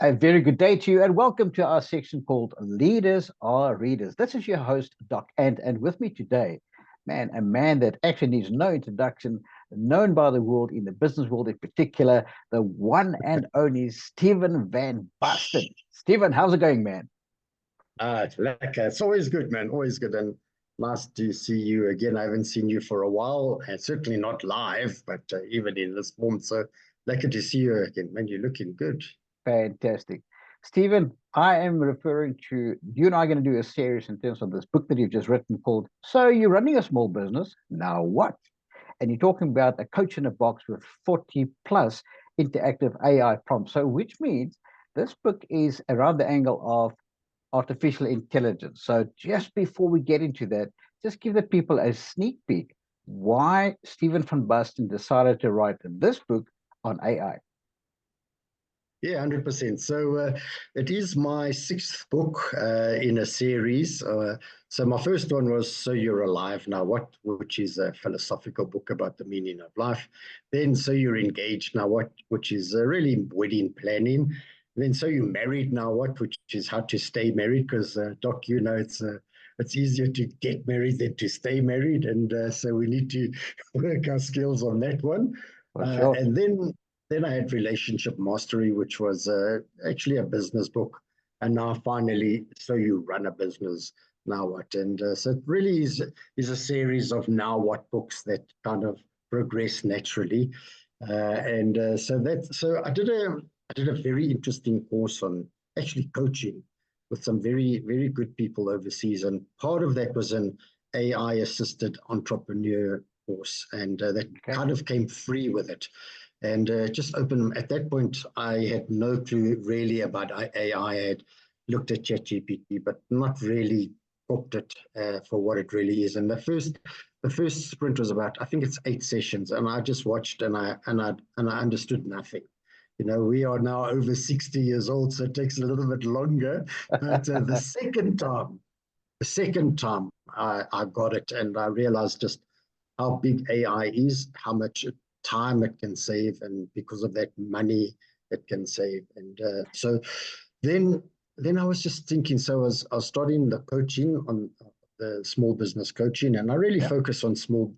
A very good day to you, and welcome to our section called Leaders Are Readers. This is your host, Doc Ant, and with me today, a man that actually needs no introduction, known by the world, in the business world in particular, the one and only Stephen van Basten. Stephen, how's it going, man? It's lekker. It's always good, man. Always good. And nice to see you again. I haven't seen you for a while, and certainly not live, but even in this form. So lekker to see you again, man. You're looking good. Fantastic. Stephen, I am referring to you and I are going to do a series in terms of this book that you've just written called So You're Running a Small Business, Now What? And you're talking about a coach in a box with 40 plus interactive AI prompts. So, which means this book is around the angle of artificial intelligence. So, just before we get into that, just give the people a sneak peek why Stephen van Basten decided to write this book on AI. Yeah, 100%. So it is my sixth book in a series. So my first one was So You're Alive Now What, which is a philosophical book about the meaning of life. Then So You're Engaged Now What, which is really wedding planning. Then So You're Married Now What, which is how to stay married, because Doc, it's easier to get married than to stay married, and so we need to work our skills on that one. For sure. And then I had Relationship Mastery, which was actually a business book. And now finally, So You Run a Business, Now What? And so it really is a series of now what books that kind of progress naturally. So I did a very interesting course on actually coaching with some very, very good people overseas. And part of that was an AI assisted entrepreneur course. And that kind of came free with it. And just open at that point, I had no clue really about AI. I had looked at ChatGPT, but not really cooked it for what it really is. And the first sprint was about, I think it's 8 sessions, and I just watched and I understood nothing. We are now over 60 years old, so it takes a little bit longer. But the second time I got it, and I realized just how big AI is, how much time it can save, and because of that, money it can save. And so then I was just thinking, so I was starting the coaching on the small business coaching, and I really focus on small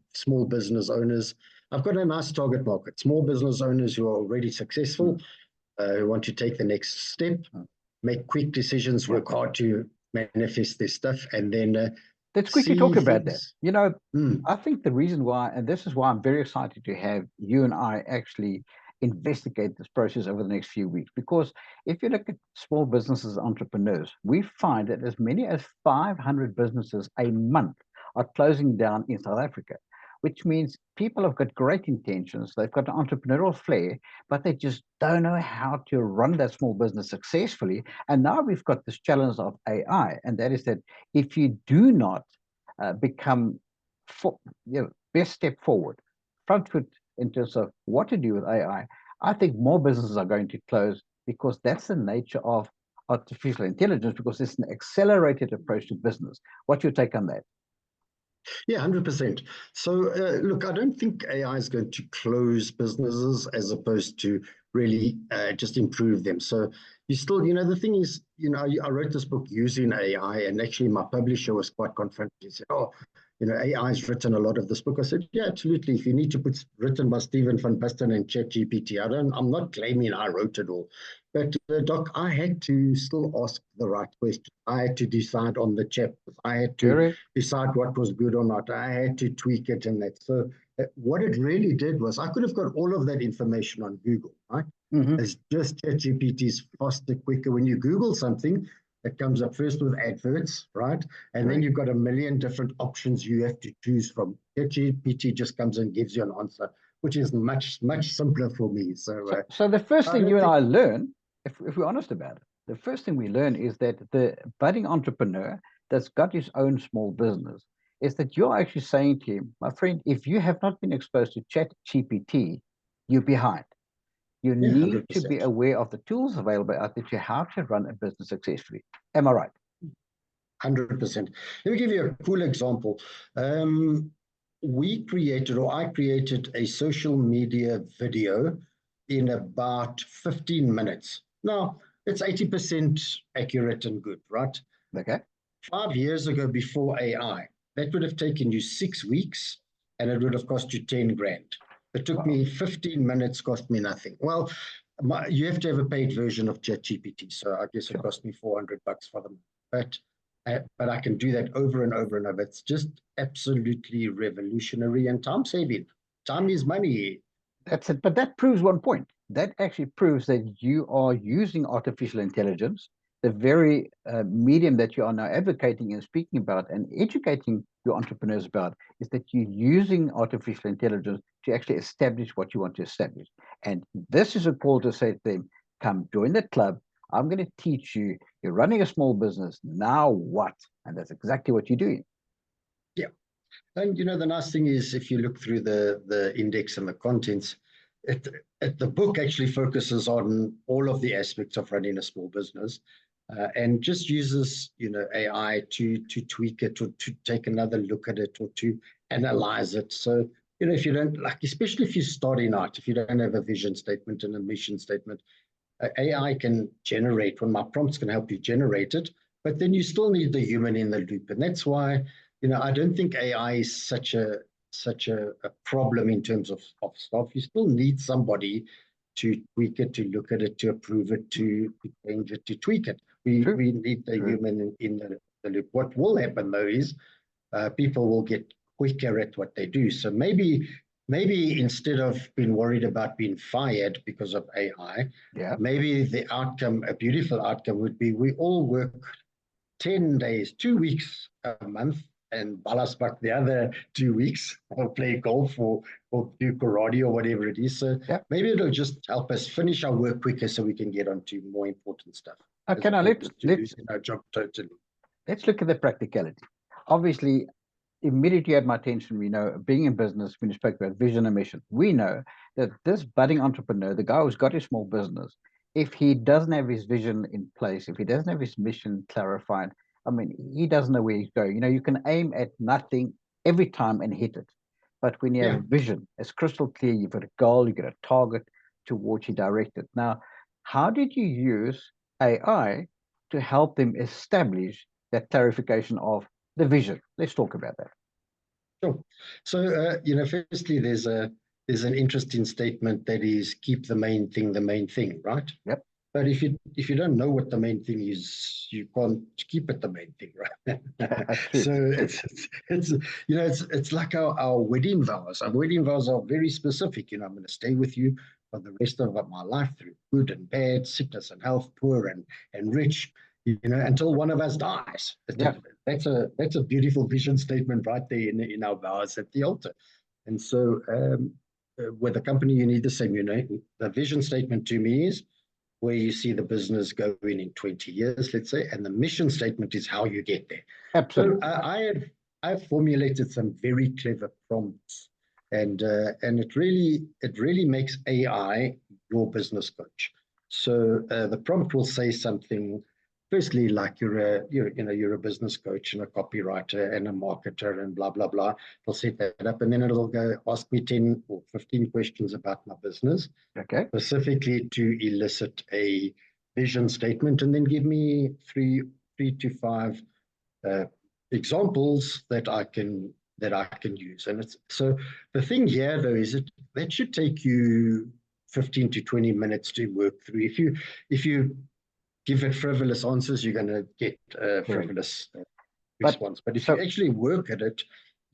business owners. I've got a nice target market, small business owners who are already successful, who want to take the next step, make quick decisions, work hard to manifest their stuff, and then Let's quickly see talk about that. things. I think the reason why, and this is why I'm very excited to have you and I actually investigate this process over the next few weeks, because if you look at small businesses, entrepreneurs, we find that as many as 500 businesses a month are closing down in South Africa, which means people have got great intentions. They've got an entrepreneurial flair, but they just don't know how to run that small business successfully. And now we've got this challenge of AI, and that is that if you do not become best step forward, front foot in terms of what to do with I think more businesses are going to close because that's the nature of artificial intelligence, because it's an accelerated approach to business. What's your take on that? Yeah, 100%. So, look, I don't think AI is going to close businesses as opposed to really just improve them. So, the thing is, I wrote this book using AI, and actually my publisher was quite confronted. He said, "Oh, AI has written a lot of this book." I said, "Yeah, absolutely. If you need to put written by Stephen van Basten and ChatGPT, I'm not claiming I wrote it all. But Doc, I had to still ask the right question. I had to decide on the chapters. I had to decide what was good or not. I had to tweak it and that." So what it really did was I could have got all of that information on Google, right? It's just ChatGPT's faster, quicker. When you Google something, it comes up first with adverts, right? And then you've got a million different options you have to choose from. ChatGPT just comes and gives you an answer, which is much, much simpler for me. So the first thing you and I learn, if we're honest about it, the first thing we learn is that the budding entrepreneur that's got his own small business is that you're actually saying to him, my friend, if you have not been exposed to ChatGPT, you're behind. You Yeah, need to be 100%. aware of the tools available out there to how to run a business successfully. Am I right? 100%. Let me give you a cool example. I created a social media video in about 15 minutes. Now, it's 80% accurate and good, right? Okay. 5 years ago, before AI, that would have taken you 6 weeks and it would have cost you 10 grand. It took me 15 minutes, cost me nothing. Well, you have to have a paid version of ChatGPT. So I guess it cost me $400 for them. But I can do that over and over and over. It's just absolutely revolutionary and time saving. Time is money. That's it. But that proves one point. That actually proves that you are using artificial intelligence, the very medium that you are now advocating and speaking about and educating your entrepreneurs about, is that you're using artificial intelligence to actually establish what you want to establish. And this is a call to say to them, come join the club. I'm going to teach you. You're running a small business. Now what? And that's exactly what you're doing. Yeah. And the nice thing is, if you look through the index and the contents, the book actually focuses on all of the aspects of running a small business, and just uses AI to tweak it, or to take another look at it, or to analyze it. So if you don't especially if you're starting out, if you don't have a vision statement and a mission statement, AI can generate, when my prompts can help you generate it, but then you still need the human in the loop. And that's why, I don't think AI is such a problem in terms of stuff. You still need somebody to tweak it, to look at it, to approve it, to change it, to tweak it. We need the human in the loop. What will happen though is people will get quicker at what they do. So maybe instead of being worried about being fired because of AI, maybe the outcome, a beautiful outcome, would be we all work 10 days, 2 weeks a month, and Balasbak the other 2 weeks, or play golf or do karate or whatever it is. So maybe it'll just help us finish our work quicker so we can get on to more important stuff. Okay, now let's losing our job totally. Let's look at the practicality. Obviously, immediately had my attention, we know, being in business, when you spoke about vision and mission, we know that this budding entrepreneur, the guy who's got his small business, if he doesn't have his vision in place, if he doesn't have his mission clarified, I mean, he doesn't know where he's going. You can aim at nothing every time and hit it. But when you have vision, it's crystal clear, you've got a goal, you've got a target to which you direct it. Now, how did you use AI to help them establish that clarification of the vision? Let's talk about that. Sure. So, firstly, there's an interesting statement that is, keep the main thing, right? Yep. But if you don't know what the main thing is, you can't keep it the main thing, right? So it's like our wedding vows. Our wedding vows are very specific. I'm going to stay with you for the rest of my life, through good and bad, sickness and health, poor and rich, until one of us dies. That's a beautiful vision statement right there in our vows at the altar. And so with a company, you need the same. The vision statement to me is where you see the business going in 20 years, let's say, and the mission statement is how you get there. Absolutely. So I've formulated some very clever prompts, and it really makes AI your business coach. So the prompt will say something. Firstly, like you're a business coach and a copywriter and a marketer and blah blah blah. It'll set that up, and then it'll go ask me 10 or 15 questions about my business, specifically to elicit a vision statement, and then give me three to five examples that I can use. And so the thing here though is that should take you 15 to 20 minutes to work through. If you give it frivolous answers, you're going to get a frivolous response. But if you actually work at it,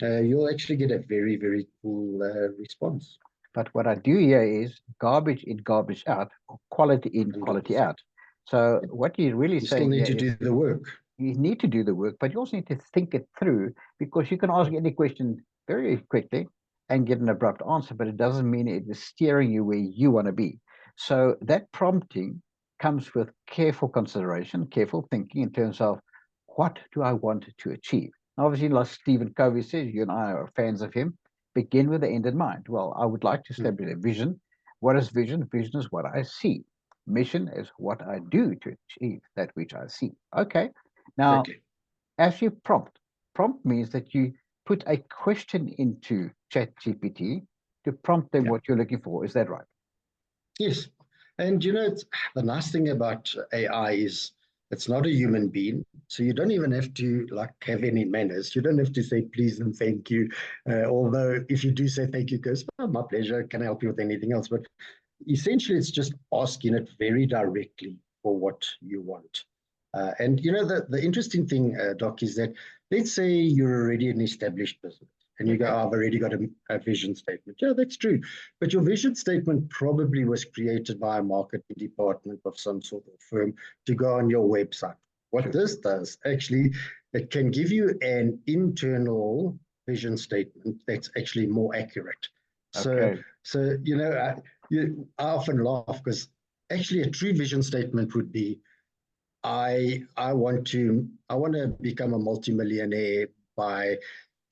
you'll actually get a very, very cool response. But what I do here is garbage in, garbage out, or quality in, quality out. So what you're really saying, you still need to do the work. You need to do the work, but you also need to think it through, because you can ask any question very quickly and get an abrupt answer, but it doesn't mean it is steering you where you want to be. So that prompting comes with careful consideration, careful thinking in terms of, what do I want to achieve? Obviously, like Stephen Covey says, you and I are fans of him, begin with the end in mind. Well, I would like to establish a vision. What is vision? Vision is what I see. Mission is what I do to achieve that which I see. Okay. Now, as you prompt means that you put a question into ChatGPT to prompt them what you're looking for. Is that right? Yes. And the nice thing about AI is it's not a human being, so you don't even have to like have any manners. You don't have to say please and thank you. Although if you do say thank you, it goes, oh, my pleasure. Can I help you with anything else? But essentially, it's just asking it very directly for what you want. And the interesting thing, Doc, is that let's say you're already an established business and you go, Okay. oh, I've already got a vision statement. Yeah, that's true. But your vision statement probably was created by a marketing department of some sort of firm to go on your website. What True. this does, actually, it can give you an internal vision statement that's actually more accurate. So, Okay. so I often laugh because actually a true vision statement would be, I want to become a multimillionaire by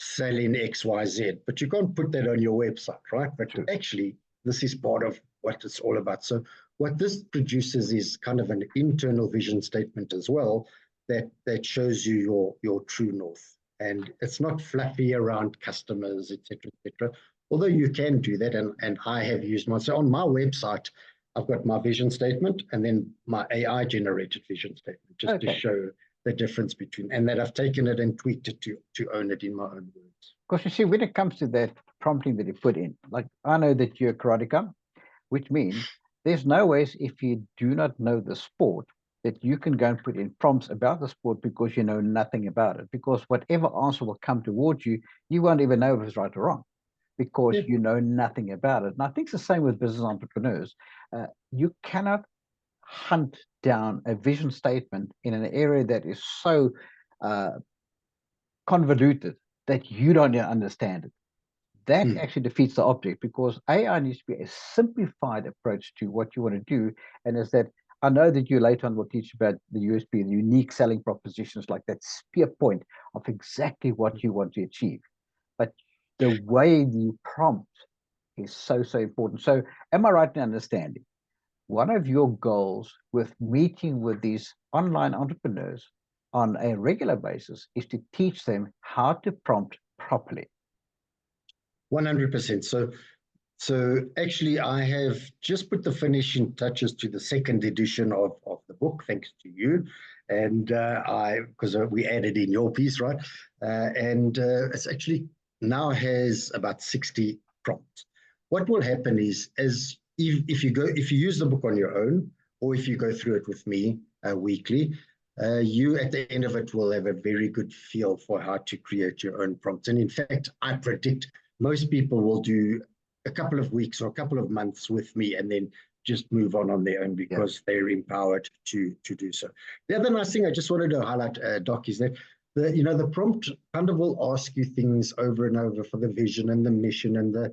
selling XYZ, but you can't put that on your website, right? But True. actually, this is part of what it's all about. So what this produces is kind of an internal vision statement as well that shows you your true north. And it's not fluffy around customers, etc., etc. Although you can do that, and I have used mine. So on my website, I've got my vision statement and then my AI generated vision statement just to Okay. show the difference between, and that I've taken it and tweaked it to own it in my own words. Because you see, when it comes to that prompting that you put in, like I know that you're a karateka, which means there's no ways if you do not know the sport that you can go and put in prompts about the sport because you know nothing about it. Because whatever answer will come towards you, you won't even know if it's right or wrong because Yeah. you know nothing about it. And I think it's the same with business entrepreneurs. You cannot hunt down a vision statement in an area that is so uh, convoluted that you don't understand it. That Mm. actually defeats the object because AI needs to be a simplified approach to what you want to do. And is that I know that you later on will teach about the USP, the unique selling propositions, like that spear point of exactly what you want to achieve. But the way you prompt is so, so important. So, am I right in understanding one of your goals with meeting with these online entrepreneurs on a regular basis is to teach them how to prompt properly? 100%. So actually, I have just put the finishing touches to the second edition of the book, thanks to you. And because we added in your piece, right? And it's actually now has about 60 prompts. What will happen is, if you use the book on your own, or if you go through it with me weekly, you at the end of it will have a very good feel for how to create your own prompts. And in fact, I predict most people will do a couple of weeks or a couple of months with me and then just move on their own Yeah. because they're empowered to do so. The other nice thing I just wanted to highlight, Doc, is that the prompt kind of will ask you things over and over for the vision and the mission and the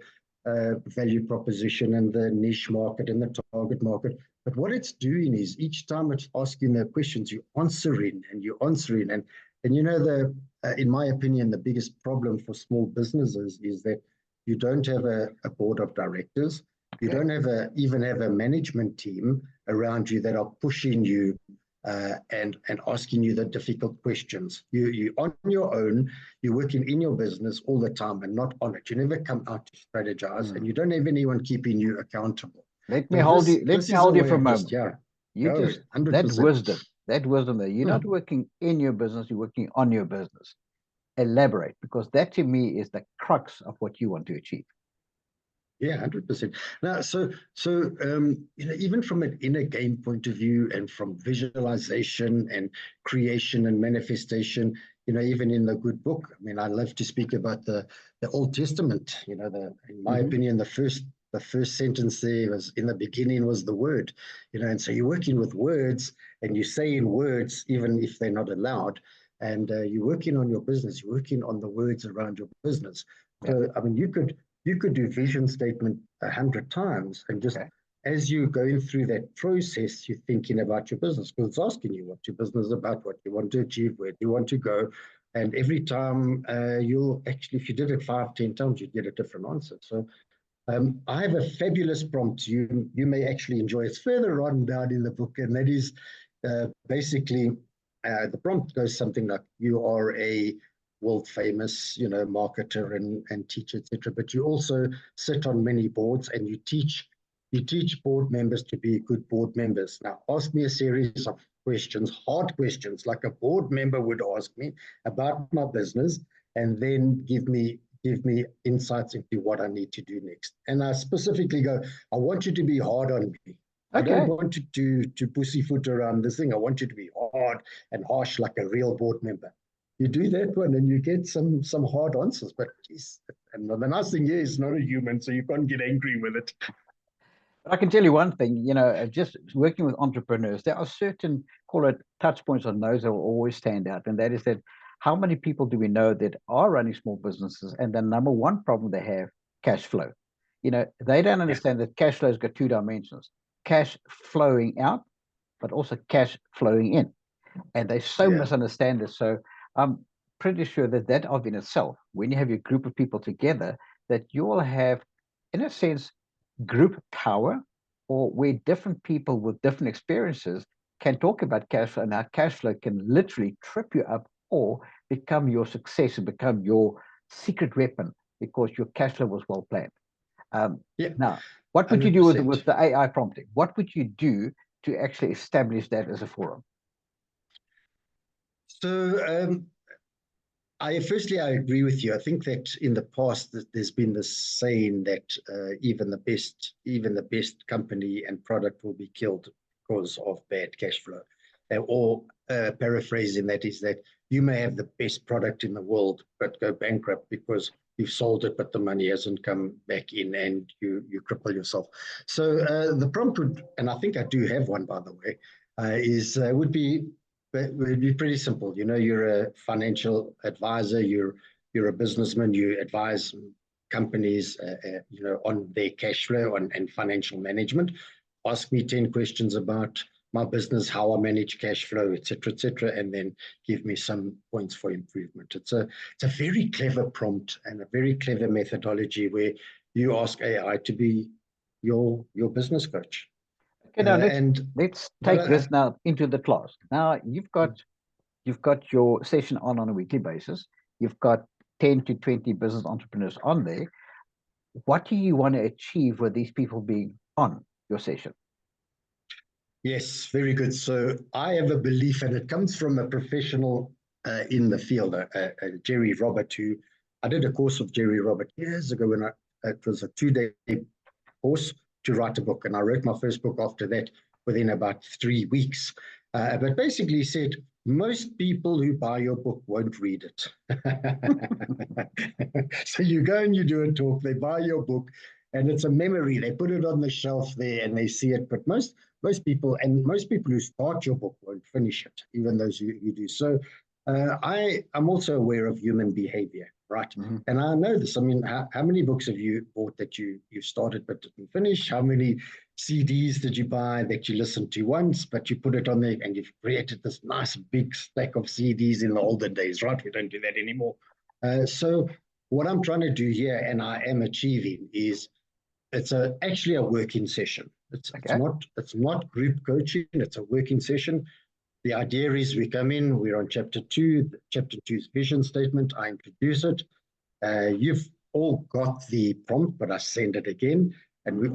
value proposition and the niche market and the target market. But what it's doing is each time it's asking the questions, you're answering and you're answering. And in my opinion, the biggest problem for small businesses is that you don't have a board of directors. You Okay. don't even have a management team around you that are pushing you and asking you the difficult questions. You on your own. You're working in your business all the time and not on it. You never come out to strategize, and you don't have anyone keeping you accountable. Let me So hold you. Let this me is a hold you way for a of just moment. You go just 100%. that wisdom there. You're not working in your business. You're working on your business. Elaborate, because that to me is the crux of what you want to achieve. Yeah, 100%. Now, even from an inner game point of view, and from visualization and creation and manifestation, even in the good book. I mean, I love to speak about the Old Testament. In my Mm-hmm. opinion, the first sentence there was, in the beginning was the word. And so you're working with words, and you say in words, even if they're not allowed. And you're working on your business. You're working on the words around your business. Yeah. So, I mean, you could do vision statement 100 times, and just Okay. as you're going through that process, you're thinking about your business, because it's asking you what your business is about, what you want to achieve, where you want to go. And every time you'll actually, if you did it 5, 10 times, you'd get a different answer. So I have a fabulous prompt you may actually enjoy. It's further on down in the book, and that is basically the prompt goes something like, you are a world famous marketer and teacher, etc., but you also sit on many boards and you You teach board members to be good board members. Now, ask me a series of questions, hard questions, like a board member would ask me about my business, and then give me insights into what I need to do next. And I specifically go, I want you to be hard on me. I don't Okay. want you to pussyfoot around this thing. I want you to be hard and harsh like a real board member. You do that one and you get some hard answers. But geez, and the nice thing is, it's not a human, so you can't get angry with it. But I can tell you one thing, just working with entrepreneurs, there are certain, call it touch points on those that will always stand out. And that is that how many people do we know that are running small businesses and the number one problem they have, cash flow. They don't understand that cash flow has got two dimensions, cash flowing out, but also cash flowing in. And they so misunderstand this. So I'm pretty sure that of in itself, when you have your group of people together, that you will have, in a sense, group power, or where different people with different experiences can talk about cash flow, and how cash flow can literally trip you up or become your success and become your secret weapon because your cash flow was well planned. Now, what would you do with the AI prompting? What would you do to actually establish that as a forum? So firstly, I agree with you. I think that in the past there's been this saying that even the best company and product will be killed because of bad cash flow. Or paraphrasing that is that you may have the best product in the world but go bankrupt because you've sold it, but the money hasn't come back in and you cripple yourself. So the prompt would, and I think I do have one, by the way, would be pretty simple. You're a financial advisor, you're a businessman, you advise companies, on their cash flow and financial management. Ask me 10 questions about my business, how I manage cash flow, et cetera, and then give me some points for improvement. It's a very clever prompt and a very clever methodology where you ask AI to be your business coach. Okay, now let's take this now into the class. Now you've got your session on a weekly basis. You've got 10 to 20 business entrepreneurs on there. What do you want to achieve with these people being on your session? Yes, very good. So I have a belief, and it comes from a professional in the field, Jerry Robert, who I did a course of Jerry Robert years ago when it was a 2-day course to write a book. And I wrote my first book after that within about 3 weeks. But basically said, most people who buy your book won't read it. So you go and you do a talk, they buy your book, and it's a memory. They put it on the shelf there and they see it. But most people who start your book won't finish it, even those who do. So I'm also aware of human behavior, right? Mm-hmm. And I know this. I mean, how many books have you bought that you started but didn't finish? How many CDs did you buy that you listened to once, but you put it on there and you've created this nice big stack of CDs in the olden days, right? We don't do that anymore. So what I'm trying to do here, and I am achieving, is it's actually a working session. It's not group coaching. It's a working session. The idea is we come in, we're on chapter 2, chapter 2's vision statement. I introduce it. You've all got the prompt, but I send it again. And we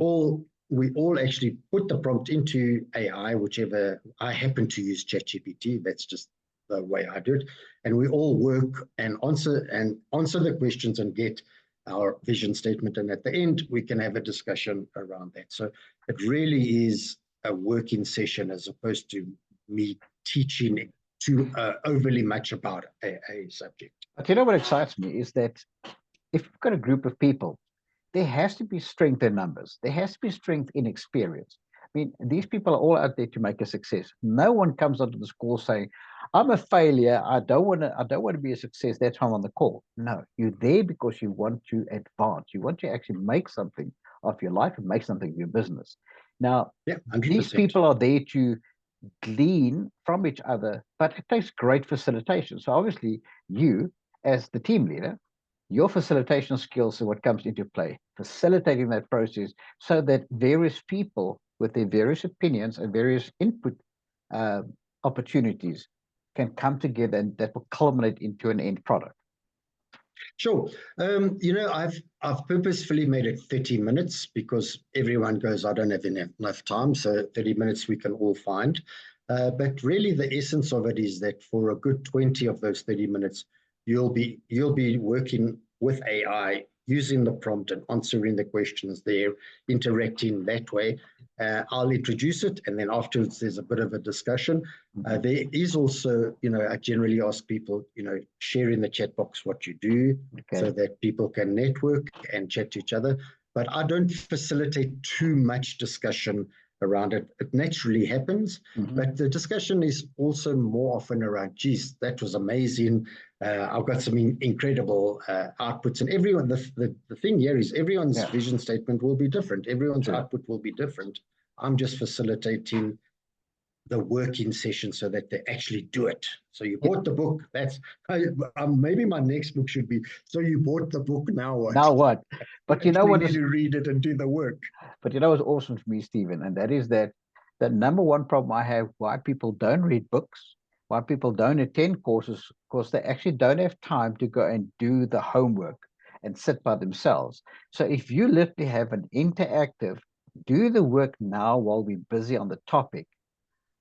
all actually put the prompt into AI, whichever. I happen to use ChatGPT. That's just the way I do it. And we all work and answer the questions and get our vision statement. And at the end, we can have a discussion around that. So it really is a working session as opposed to me teaching too overly much about a subject. But you know what excites me is that if you've got a group of people, there has to be strength in numbers. There has to be strength in experience. I mean, these people are all out there to make a success. No one comes onto this call saying, "I'm a failure. I don't want to be a success. That's why I'm on the call." No, you're there because you want to advance. You want to actually make something of your life and make something of your business. Now, these people are there to glean from each other, but it takes great facilitation. So obviously, you as the team leader, your facilitation skills are what comes into play, facilitating that process so that various people with their various opinions and various input opportunities can come together, and that will culminate into an end product. Sure. I've purposefully made it 30 minutes because everyone goes, I don't have enough time. So 30 minutes we can all find. But really the essence of it is that for a good 20 of those 30 minutes, you'll be working with AI, using the prompt and answering the questions there, interacting that way. I'll introduce it, and then afterwards there's a bit of a discussion. There is also, I generally ask people, share in the chat box what you do, so that people can network and chat to each other. But I don't facilitate too much discussion around it. It naturally happens, but the discussion is also more often around, geez, that was amazing. I've got some incredible outputs, and everyone, the thing here is everyone's vision statement will be different. Everyone's output will be different. I'm just facilitating the working session so that they actually do it. So you bought the book. Maybe my next book should be, so you bought the book, now what? Now what? But you know what? You need to read it and do the work. But you know what's awesome for me, Stephen, and that is that the number one problem I have why people don't read books, why people don't attend courses, because they actually don't have time to go and do the homework and sit by themselves. So if you literally have an interactive, do the work now while we're busy on the topic,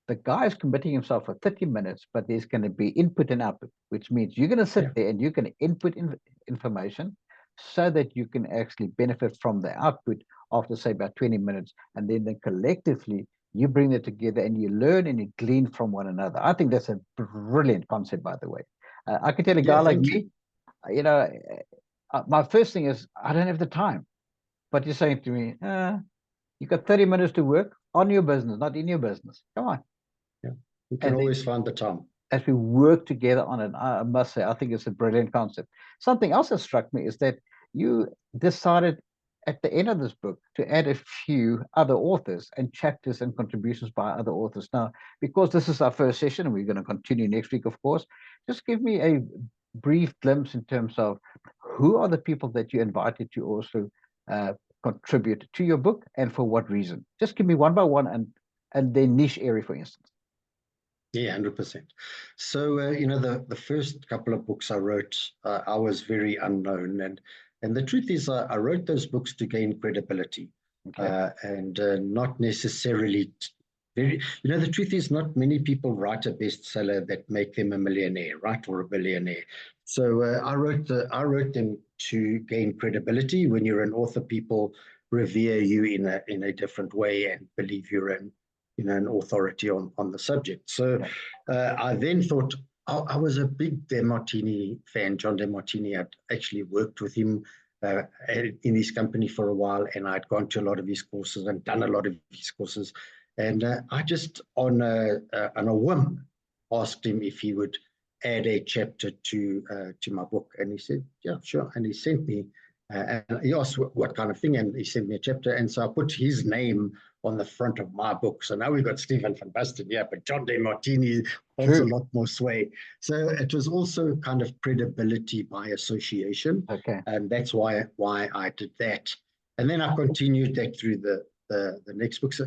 the guy is committing himself for 30 minutes, but there's going to be input and output, which means you're going to sit there and you're going to input information so that you can actually benefit from the output after, say, about 20 minutes. And then collectively, you bring it together and you learn and you glean from one another. I think that's a brilliant concept, by the way. I can tell a guy like me, my first thing is, I don't have the time. But you're saying to me, you've got 30 minutes to work on your business, not in your business. Come on. You can always find the time. As we work together on it, I must say, I think it's a brilliant concept. Something else that struck me is that you decided at the end of this book to add a few other authors and chapters and contributions by other authors. Now, because this is our first session, and we're going to continue next week, of course, just give me a brief glimpse in terms of who are the people that you invited to also contribute to your book and for what reason. Just give me one by one and their niche area, for instance. Yeah, 100%. So, the first couple of books I wrote, I was very unknown. And the truth is, I wrote those books to gain credibility, and not necessarily the truth is not many people write a bestseller that make them a millionaire, right? Or a billionaire. So I wrote them to gain credibility. When you're an author, people revere you in a different way and believe you're an authority on the subject. So I then thought, I was a big DeMartini fan, John DeMartini. I'd actually worked with him in his company for a while, and I'd gone to a lot of his courses and done a lot of his courses. And I just, on a whim, asked him if he would add a chapter to my book. And he said, yeah, sure. And he sent me, and he asked what kind of thing, and he sent me a chapter. And so I put his name on the front of my book. So now we've got Stephen van Basten, but John DeMartini holds a lot more sway. So it was also kind of credibility by association. And that's why I did that. And then I continued that through the next book. So,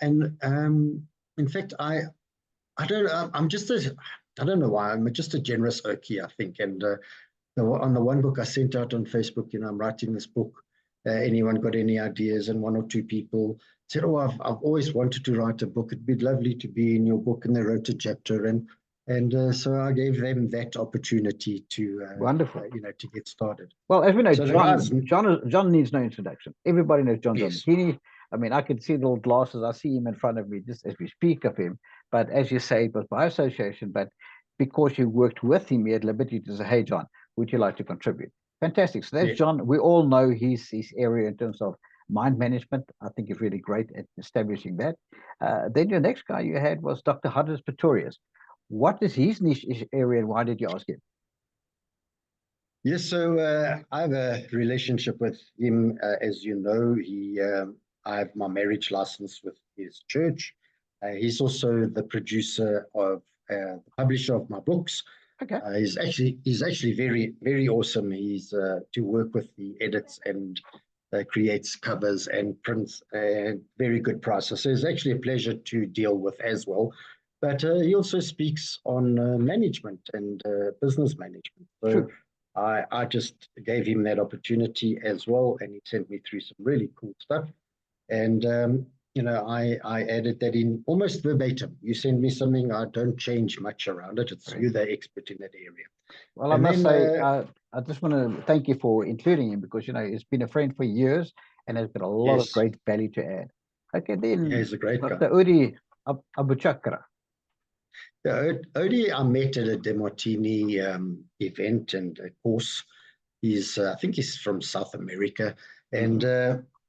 in fact, I don't know why, I'm just a generous oakie, I think. And on the one book I sent out on Facebook, I'm writing this book. Anyone got any ideas? And one or two people said, oh, I've always wanted to write a book. It'd be lovely to be in your book. And they wrote a chapter. And so I gave them that opportunity to, wonderful, to get started. Well, as we know, John needs no introduction. Everybody knows John. Yes. I mean, I can see the little glasses. I see him in front of me just as we speak of him. But as you say, it was by association. But because you worked with him, you had liberty to say, hey, John, would you like to contribute? Fantastic. So that's John. We all know his area in terms of mind management. I think he's really great at establishing that. Then your next guy you had was Dr. Hudders Pretorius. What is his niche area and why did you ask him? Yes, so I have a relationship with him. As you know, I have my marriage license with his church. He's also the producer of the publisher of my books. Okay. He's actually very, very awesome. He's to work with the edits and creates covers and prints and very good prices. So it's actually a pleasure to deal with as well. But he also speaks on management and business management. So I just gave him that opportunity as well, and he sent me through some really cool stuff. And I added that in almost verbatim. You send me something, I don't change much around it. It's you, the expert in that area. Well, I And must then, say, I just want to thank you for including him because, he's been a friend for years and has got a lot of yes, great value to add. Okay, then he's a great guy. Dr. Udi Abuchakra. Yeah, Odie, I met at a Demartini event and a course. I think he's from South America, and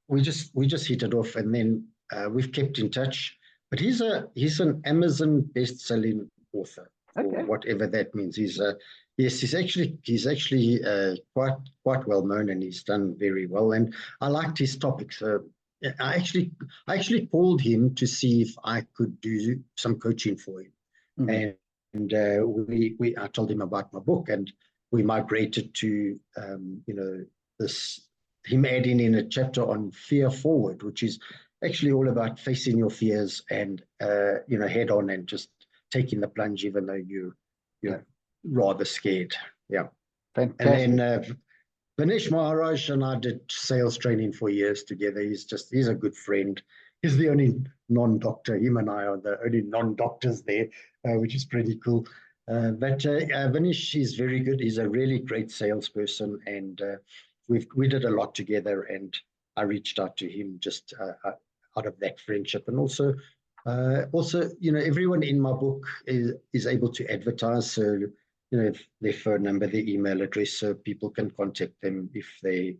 we just hit it off, and then we've kept in touch. But he's an Amazon best-selling author, or Okay. whatever that means. Yes, he's actually quite well known, and he's done very well. And I liked his topic, so I actually called him to see if I could do some coaching for him. Mhm. And I told him about my book, and we migrated to this him adding in a chapter on fear forward, which is actually all about facing your fears and head on and just taking the plunge even though you're Yeah. rather scared. Yeah. And Fantastic. then Vinesh Maharaj and I did sales training for years together. He's a good friend. He's the only non-doctor. Him and I are the only non-doctors there, which is pretty cool. But Vinesh is very good. He's a really great salesperson, and we did a lot together. And I reached out to him just out of that friendship, and also, everyone in my book is able to advertise. So their phone number, their email address, so people can contact them if they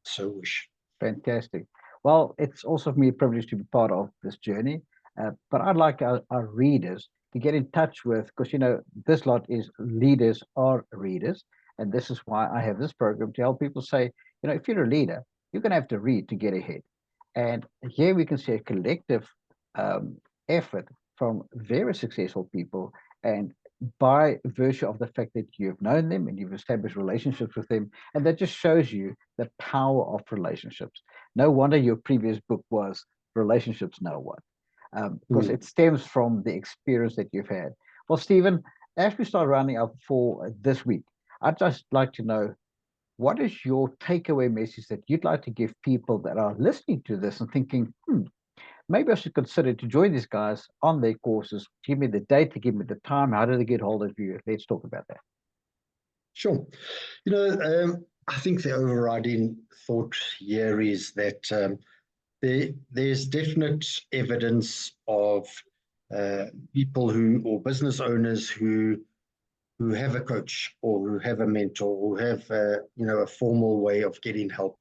so wish. Fantastic. Well, it's also for me a privilege to be part of this journey. But I'd like our readers to get in touch with, because, this lot is leaders are readers. And this is why I have this program to help people say, if you're a leader, you're going to have to read to get ahead. And here we can see a collective effort from very successful people. And by virtue of the fact that you've known them and you've established relationships with them, and that just shows you the power of relationships. No wonder your previous book was Relationships Know What, because it stems from the experience that you've had. Well, Stephen, as we start rounding up for this week, I'd just like to know, what is your takeaway message that you'd like to give people that are listening to this and thinking, maybe I should consider to join these guys on their courses? Give me the date, give me the time. How do they get hold of you? Let's talk about that. Sure. I think the overriding thought here is that there's definite evidence of people or business owners who have a coach or who have a mentor or who have a formal way of getting help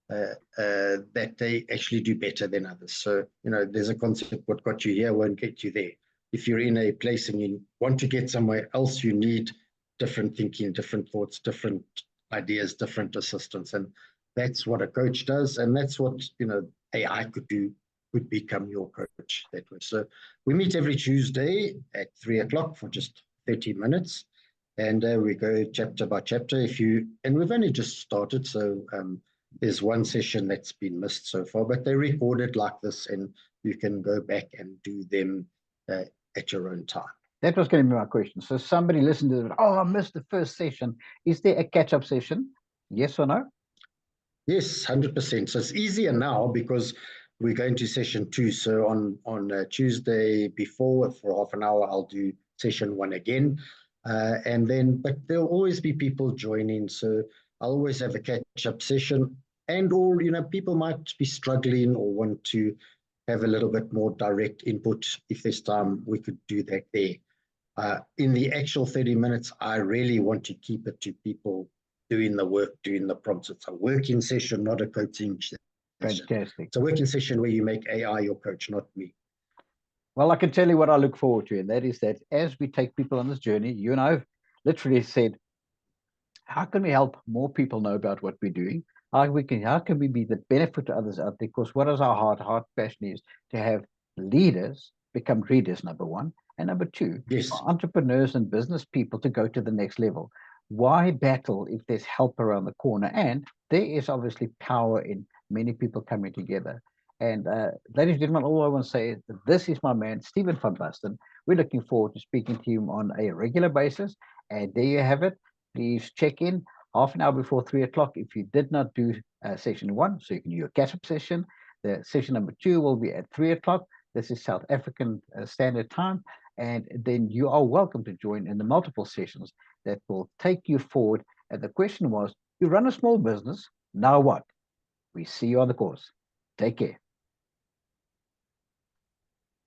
that they actually do better than others. So there's a concept: what got you here won't get you there. If you're in a place and you want to get somewhere else, you need different thinking, different thoughts, different ideas, different assistance. And that's what a coach does. And that's what, AI could become your coach that way. So we meet every Tuesday at 3:00 for just 30 minutes. And we go chapter by chapter. And we've only just started. So there's one session that's been missed so far, but they're recorded like this, and you can go back and do them at your own time. That was going to be my question. So somebody listened to it. Oh, I missed the first session. Is there a catch-up session? Yes or no? Yes, 100%. So it's easier now because we're going to session 2. So on Tuesday before, for half an hour, I'll do session 1 again. But there'll always be people joining. So I'll always have a catch-up session, or people might be struggling or want to have a little bit more direct input. If there's time, we could do that there. In the actual 30 minutes, I really want to keep it to people doing the work, doing the prompts. It's a working session, not a coaching session. Fantastic. It's a working session where you make AI your coach, not me. Well, I can tell you what I look forward to, and that is that as we take people on this journey, you and I have literally said, how can we help more people know about what we're doing? How can we be the benefit to others out there? Because what is our heart passion is to have leaders become readers, number one. And number two, Yes. for entrepreneurs and business people to go to the next level. Why battle if there's help around the corner? And there is obviously power in many people coming together. And ladies and gentlemen, all I want to say is this is my man, Stephen van Basten. We're looking forward to speaking to him on a regular basis. And there you have it. please check in half an hour before 3 o'clock if you did not do session 1, so you can do your catch-up session. The session number 2 will be at 3 o'clock. This is South African Standard Time. And then you are welcome to join in the multiple sessions that will take you forward. And the question was, you run a small business, now what? We see you on the course. Take care.